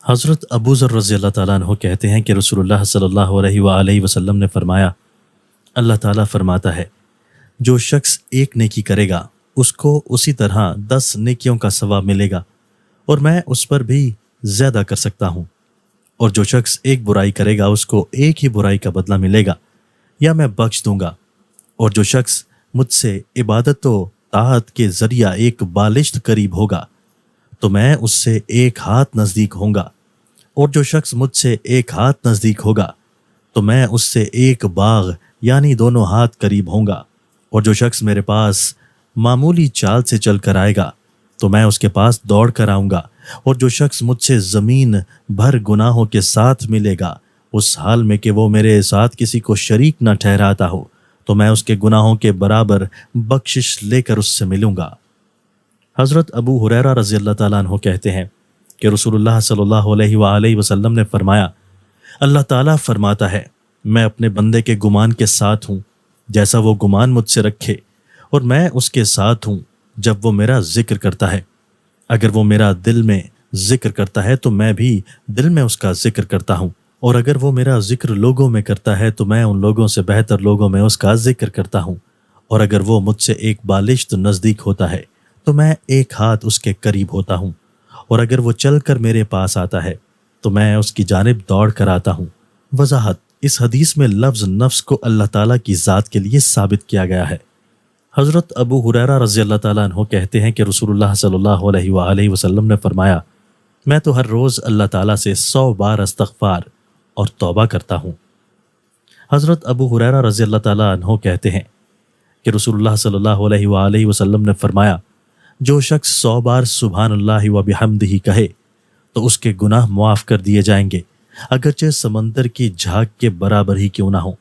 حضرت ابو ذر رضی اللہ تعالیٰ عنہ کہتے ہیں کہ رسول اللہ صلی اللہ علیہ وآلہ وسلم نے فرمایا، اللہ تعالیٰ فرماتا ہے جو شخص ایک نیکی کرے گا اس کو اسی طرح 10 نیکیوں کا ثواب ملے گا اور میں اس پر بھی زیادہ کر سکتا ہوں، اور جو شخص ایک برائی کرے گا اس کو ایک ہی برائی کا بدلہ ملے گا یا میں بخش دوں گا، اور جو شخص مجھ سے عبادت و طاعت کے ذریعہ ایک بالشت قریب ہوگا تو میں اس سے ایک ہاتھ نزدیک ہوں گا، اور جو شخص مجھ سے ایک ہاتھ نزدیک ہوگا تو میں اس سے ایک باغ یعنی دونوں ہاتھ قریب ہوں گا، اور جو شخص میرے پاس معمولی چال سے چل کر آئے گا تو میں اس کے پاس دوڑ کر آؤں گا، اور جو شخص مجھ سے زمین بھر گناہوں کے ساتھ ملے گا اس حال میں کہ وہ میرے ساتھ کسی کو شریک نہ ٹھہراتا ہو تو میں اس کے گناہوں کے برابر بخشش لے کر اس سے ملوں گا۔ حضرت ابو ہریرہ رضی اللہ تعالیٰ عنہ کہتے ہیں کہ رسول اللہ صلی اللہ علیہ وآلہ وسلم نے فرمایا، اللہ تعالیٰ فرماتا ہے میں اپنے بندے کے گمان کے ساتھ ہوں جیسا وہ گمان مجھ سے رکھے، اور میں اس کے ساتھ ہوں جب وہ میرا ذکر کرتا ہے، اگر وہ میرا دل میں ذکر کرتا ہے تو میں بھی دل میں اس کا ذکر کرتا ہوں، اور اگر وہ میرا ذکر لوگوں میں کرتا ہے تو میں ان لوگوں سے بہتر لوگوں میں اس کا ذکر کرتا ہوں، اور اگر وہ مجھ سے ایک بالشت نزدیک ہوتا ہے تو میں ایک ہاتھ اس کے قریب ہوتا ہوں، اور اگر وہ چل کر میرے پاس آتا ہے تو میں اس کی جانب دوڑ کر آتا ہوں۔ وضاحت: اس حدیث میں لفظ نفس کو اللہ تعالیٰ کی ذات کے لیے ثابت کیا گیا ہے۔ حضرت ابو ہریرہ رضی اللہ تعالیٰ عنہ کہتے ہیں کہ رسول اللہ صلی اللہ علیہ وآلہ وسلم نے فرمایا، میں تو ہر روز اللہ تعالیٰ سے 100 بار استغفار اور توبہ کرتا ہوں۔ حضرت ابو ہریرہ رضی اللہ تعالیٰ عنہ کہتے ہیں کہ رسول اللہ صلی اللہ علیہ وآلہ وسلم نے فرمایا، جو شخص 100 بار سبحان اللہ و بحمدہ کہے تو اس کے گناہ معاف کر دیے جائیں گے، اگرچہ سمندر کی جھاگ کے برابر ہی کیوں نہ ہو۔